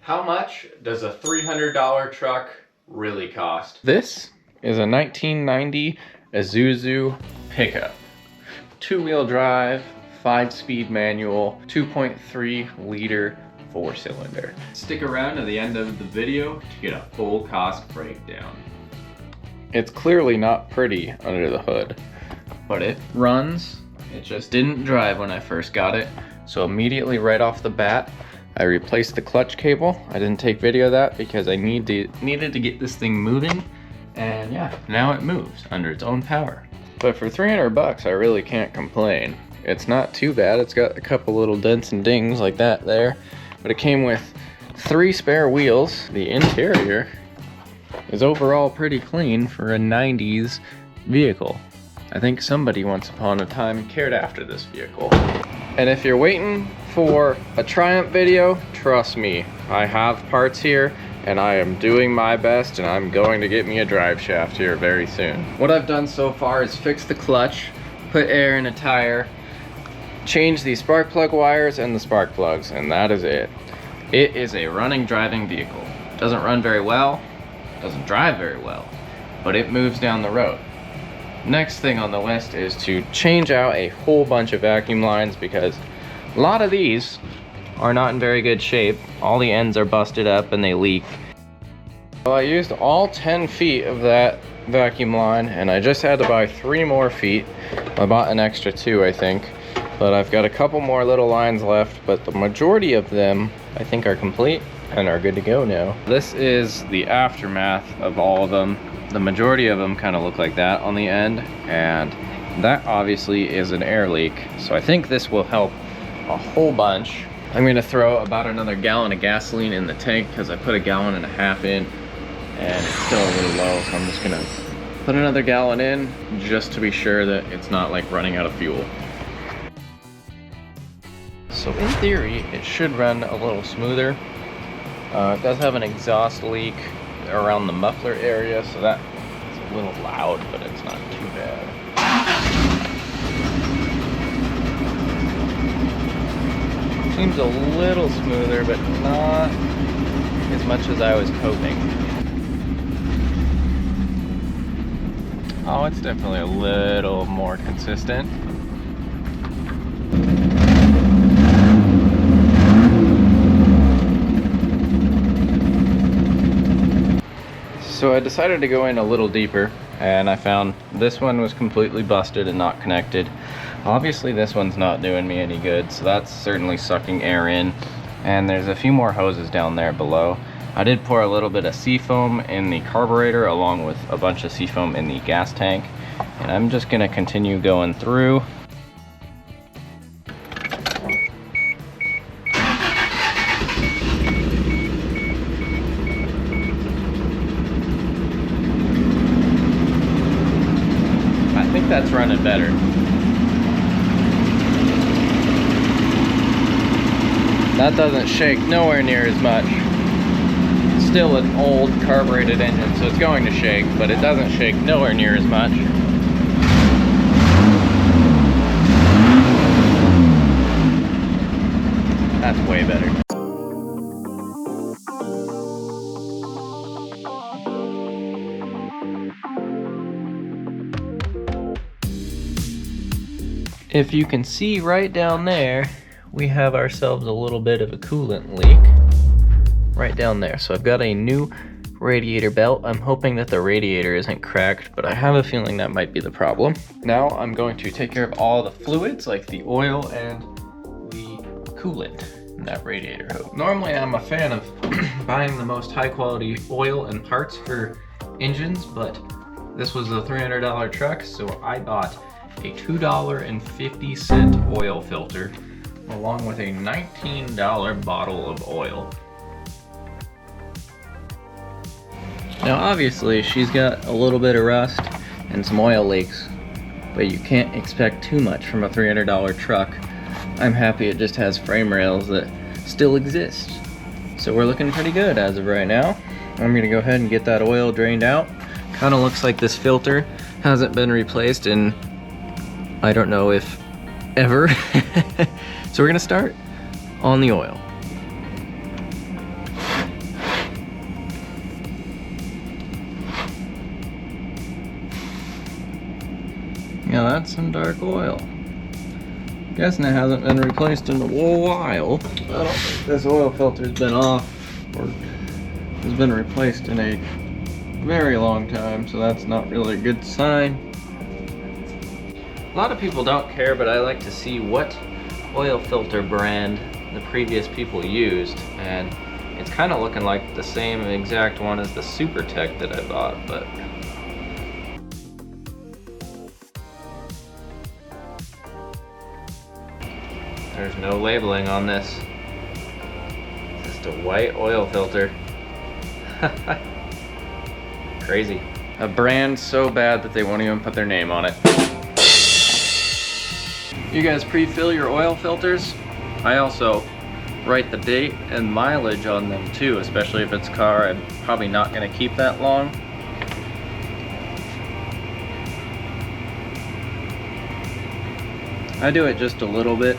How much does a $300 truck really cost? This is a 1990 Isuzu pickup. Two-wheel drive, 5-speed manual, 2.3 liter 4-cylinder. Stick around to the end of the video to get a full cost breakdown. It's clearly not pretty under the hood, but it runs. It just didn't drive when I first got it, so immediately right off the bat, I replaced the clutch cable. I didn't take video of that because I needed to get this thing moving, and yeah, now it moves under its own power. But for 300 bucks, I really can't complain. It's not too bad. It's got a couple little dents and dings like that there, but it came with 3 spare wheels. The interior is overall pretty clean for a 90s vehicle. I think somebody once upon a time cared after this vehicle. And if you're waiting for a Triumph video, trust me, I have parts here and I am doing my best, and I'm going to get me a drive shaft here very soon. What I've done so far is fix the clutch, put air in a tire, change the spark plug wires and the spark plugs, and that is it. It is a running, driving vehicle. Doesn't run very well, doesn't drive very well, but it moves down the road. Next thing on the list is to change out a whole bunch of vacuum lines, because a lot of these are not in very good shape. All the ends are busted up and they leak. Well, I used all 10 feet of that vacuum line, and I just had to buy 3 more feet. I bought an extra 2, I think, but I've got a couple more little lines left, but the majority of them I think are complete and are good to go now. This is the aftermath of all of them. The majority of them kind of look like that on the end, and that obviously is an air leak, so I think this will help a whole bunch. I'm going to throw about another gallon of gasoline in the tank because I put 1.5 gallons in and it's still a little low, so I'm just going to put another gallon in just to be sure that it's not like running out of fuel. So in theory it should run a little smoother. It does have an exhaust leak around the muffler area, so that is a little loud, but it's not too bad. Seems a little smoother, but not as much as I was hoping. Oh, it's definitely a little more consistent. So I decided to go in a little deeper, and I found this one was completely busted and not connected. Obviously this one's not doing me any good, so that's certainly sucking air in. And there's a few more hoses down there below. I did pour a little bit of seafoam in the carburetor along with a bunch of seafoam in the gas tank. And I'm just gonna continue going through. I think that's running better. That doesn't shake nowhere near as much. It's still an old carbureted engine, so it's going to shake, but it doesn't shake nowhere near as much. That's way better. If you can see right down there, we have ourselves a little bit of a coolant leak right down there. So I've got a new radiator belt. I'm hoping that the radiator isn't cracked, but I have a feeling that might be the problem. Now I'm going to take care of all the fluids like the oil and the coolant in that radiator hose. Normally I'm a fan of buying the most high quality oil and parts for engines, but this was a $300 truck, so I bought a $2.50 oil filter along with a $19 bottle of oil. Now obviously she's got a little bit of rust and some oil leaks, but you can't expect too much from a $300 truck. I'm happy it just has frame rails that still exist. So we're looking pretty good as of right now. I'm gonna go ahead and get that oil drained out. Kind of looks like this filter hasn't been replaced in, I don't know if ever. So we're gonna start on the oil. Yeah, that's some dark oil. I'm guessing it hasn't been replaced in a while. I don't think this oil filter's been off or has been replaced in a very long time, so that's not really a good sign. A lot of people don't care, but I like to see what oil filter brand the previous people used, and it's kind of looking like the same exact one as the Super Tech that I bought, but there's no labeling on this. It's just a white oil filter. Crazy. A brand so bad that they won't even put their name on it. You guys pre-fill your oil filters? I also write the date and mileage on them too, especially if it's a car I'm probably not going to keep that long. I do it just a little bit.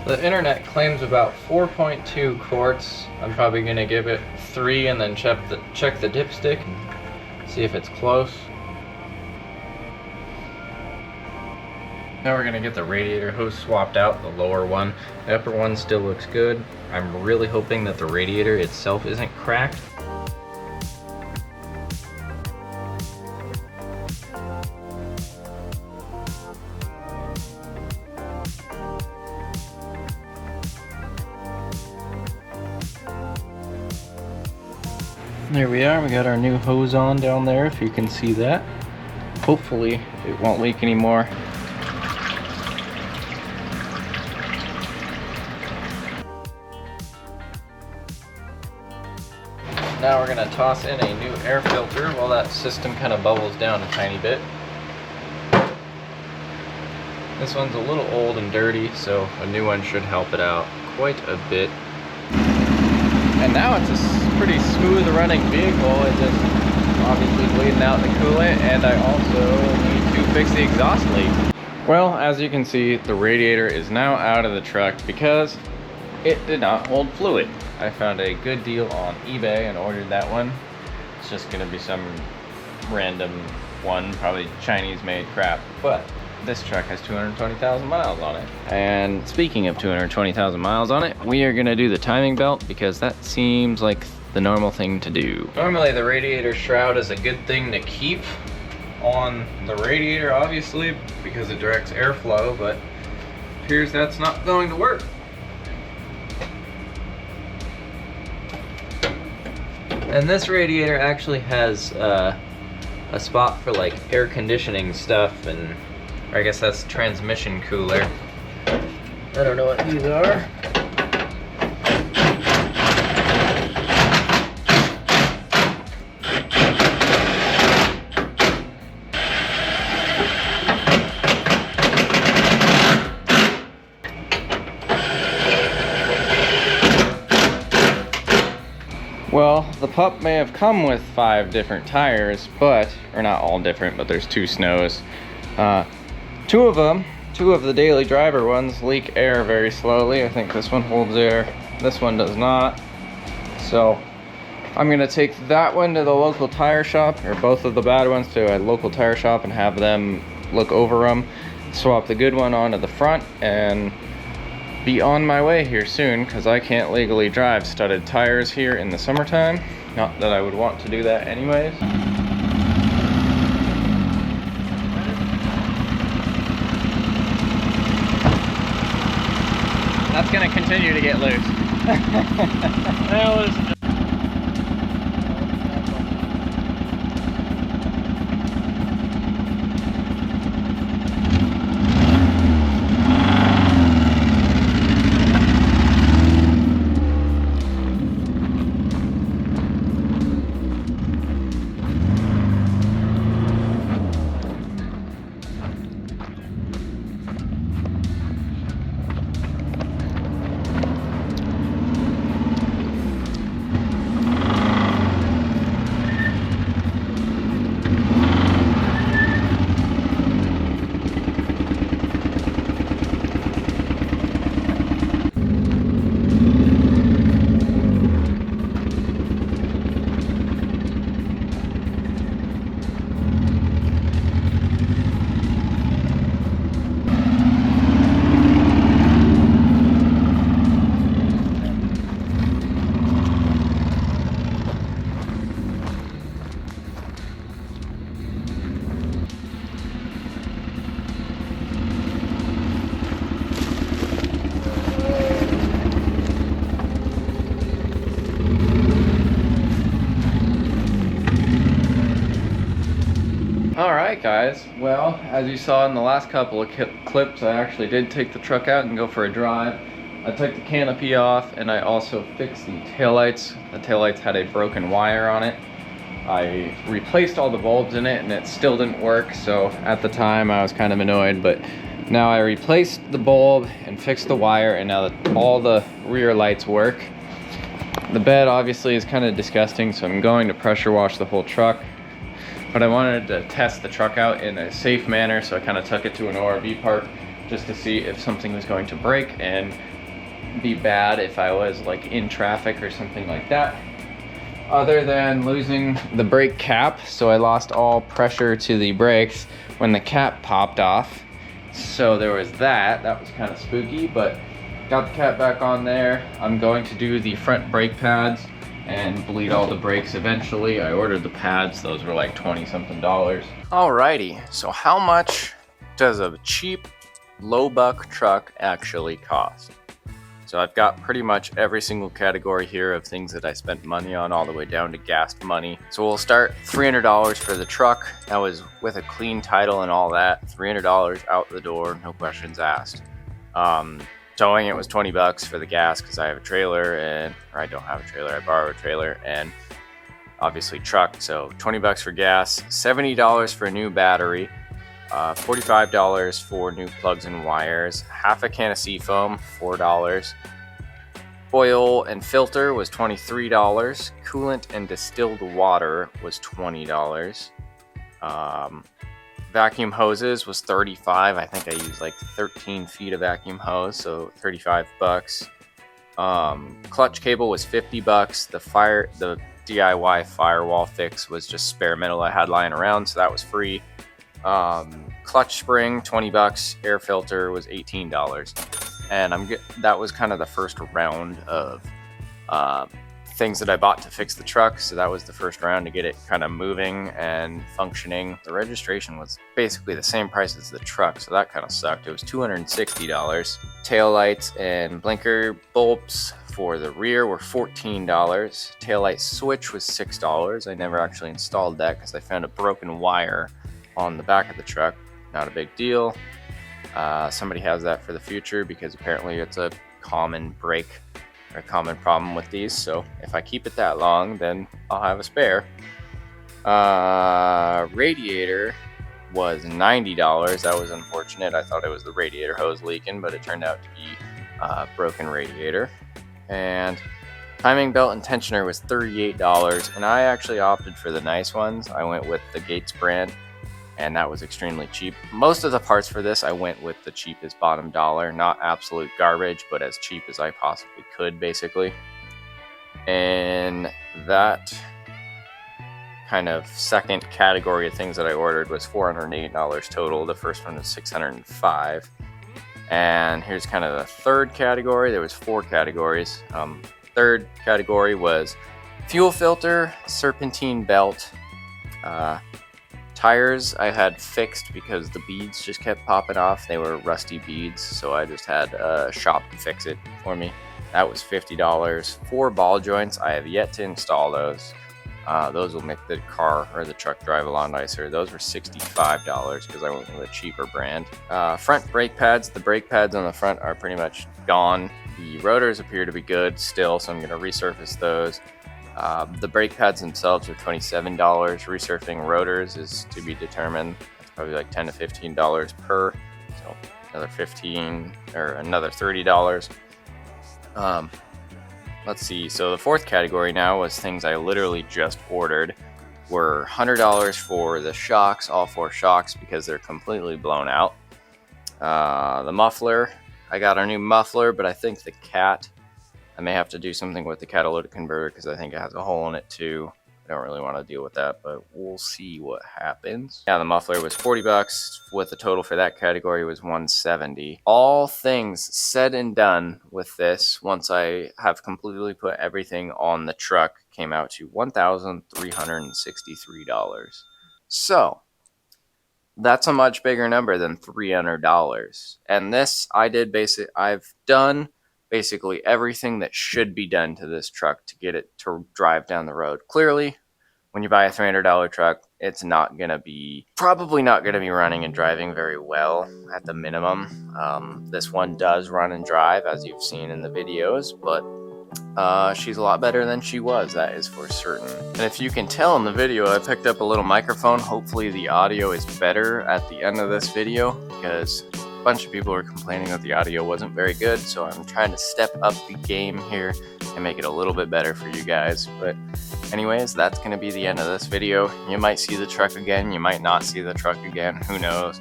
The internet claims about 4.2 quarts. I'm probably going to give it 3 and then check the dipstick, see if it's close. Now we're gonna get the radiator hose swapped out, the lower one. The upper one still looks good. I'm really hoping that the radiator itself isn't cracked. There we are, we got our new hose on down there, if you can see that. Hopefully it won't leak anymore. Now we're going to toss in a new air filter while that system kind of bubbles down a tiny bit. This one's a little old and dirty, so a new one should help it out quite a bit. And now it's a pretty smooth running vehicle. It's just obviously bleeding out the coolant, and I also need to fix the exhaust leak. Well, as you can see, the radiator is now out of the truck because it did not hold fluid. I found a good deal on eBay and ordered that one. It's just gonna be some random one, probably Chinese made crap, but this truck has 220,000 miles on it. And speaking of 220,000 miles on it, we are gonna do the timing belt because that seems like the normal thing to do. Normally the radiator shroud is a good thing to keep on the radiator, obviously, because it directs airflow, but it appears that's not going to work. And this radiator actually has a spot for like air conditioning stuff, and or I guess that's transmission cooler. I don't know what these are. Well, the pup may have come with 5 different tires, but, or not all different, but there's 2 snows. 2 of them, 2 of the daily driver ones, leak air very slowly. I think this one holds air, this one does not. So I'm gonna take that one to the local tire shop, or both of the bad ones to a local tire shop, and have them look over them, swap the good one onto the front, and be on my way here soon, because I can't legally drive studded tires here in the summertime. Not that I would want to do that anyways. That's gonna continue to get loose. That was Alright guys, well, as you saw in the last couple of clips, I actually did take the truck out and go for a drive. I took the canopy off and I also fixed the taillights. The taillights had a broken wire on it. I replaced all the bulbs in it and it still didn't work, so at the time I was kind of annoyed, but now I replaced the bulb and fixed the wire, and now that all the rear lights work. The bed obviously is kind of disgusting, so I'm going to pressure wash the whole truck. But I wanted to test the truck out in a safe manner, so I kind of took it to an ORV park just to see if something was going to break and be bad if I was like in traffic or something like that. Other than losing the brake cap, so I lost all pressure to the brakes when the cap popped off. So there was that was kind of spooky, but got the cap back on there. I'm going to do the front brake pads and bleed all the brakes eventually. I ordered the pads, those were like 20 something dollars. Alrighty, so how much does a cheap low buck truck actually cost? So I've got pretty much every single category here of things that I spent money on, all the way down to gas money. So we'll start $300 for the truck. That was with a clean title and all that. $300 out the door, no questions asked. Towing it was 20 bucks for the gas because I have a trailer, or I don't have a trailer, I borrow a trailer, and obviously truck, so 20 bucks for gas, $70 for a new battery, $45 for new plugs and wires, half a can of seafoam, $4, oil and filter was $23, coolant and distilled water was $20, vacuum hoses was $35. I think I used like 13 feet of vacuum hose, so 35 bucks. Clutch cable was 50 bucks. The DIY firewall fix was just spare metal I had lying around, so that was free. Clutch spring 20 bucks. Air filter was $18. And that was kind of the first round of things that I bought to fix the truck, so that was the first round to get it kind of moving and functioning. The registration was basically the same price as the truck, so that kind of sucked. It was $260. Tail lights and blinker bulbs for the rear were $14. Taillight switch was $6. I never actually installed that because I found a broken wire on the back of the truck. Not a big deal. Somebody has that for the future because apparently it's a common common problem with these, so if I keep it that long, then I'll have a spare. Radiator was $90. That was unfortunate. I thought it was the radiator hose leaking, but it turned out to be broken radiator. And timing belt and tensioner was $38, and I actually opted for the nice ones. I went with the Gates brand, and that was extremely cheap. Most of the parts for this, I went with the cheapest bottom dollar, not absolute garbage, but as cheap as I possibly could, basically. And that kind of second category of things that I ordered was $408 total. The first one was $605. And here's kind of the third category. There was 4 categories. Third category was fuel filter, serpentine belt, tires I had fixed because the beads just kept popping off. They were rusty beads, so I just had a shop fix it for me. That was $50. 4 ball joints, I have yet to install those. Those will make the car or the truck drive a lot nicer. Those were $65 because I went with a cheaper brand. Front brake pads. The brake pads on the front are pretty much gone. The rotors appear to be good still, so I'm going to resurface those. The brake pads themselves are $27. Resurfacing rotors is to be determined. That's probably like $10 to $15 per. So another $30. Let's see. So the fourth category now was things I literally just ordered. Were $100 for the shocks, all 4 shocks, because they're completely blown out. The muffler. I got a new muffler, but I think the cat. I may have to do something with the catalytic converter because I think it has a hole in it too. I don't really want to deal with that, but we'll see what happens. Yeah, the muffler was $40. With the total for that category was $170. All things said and done with this, once I have completely put everything on the truck, came out to $1,363. So that's a much bigger number than $300. And this I've done basically everything that should be done to this truck to get it to drive down the road. Clearly, when you buy a $300 truck, it's not going to be, probably not going to be running and driving very well at the minimum. This one does run and drive, as you've seen in the videos, but she's a lot better than she was, that is for certain. And if you can tell in the video, I picked up a little microphone. Hopefully the audio is better at the end of this video, because a bunch of people were complaining that the audio wasn't very good, so I'm trying to step up the game here and make it a little bit better for you guys. But anyways, that's going to be the end of this video. You might see the truck again, you might not see the truck again, who knows.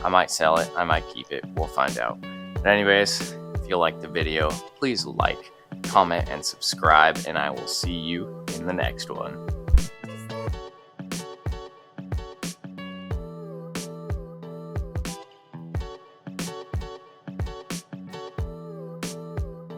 I might sell it, I might keep it, we'll find out. But anyways, if you liked the video, please like, comment, and subscribe, and I will see you in the next one.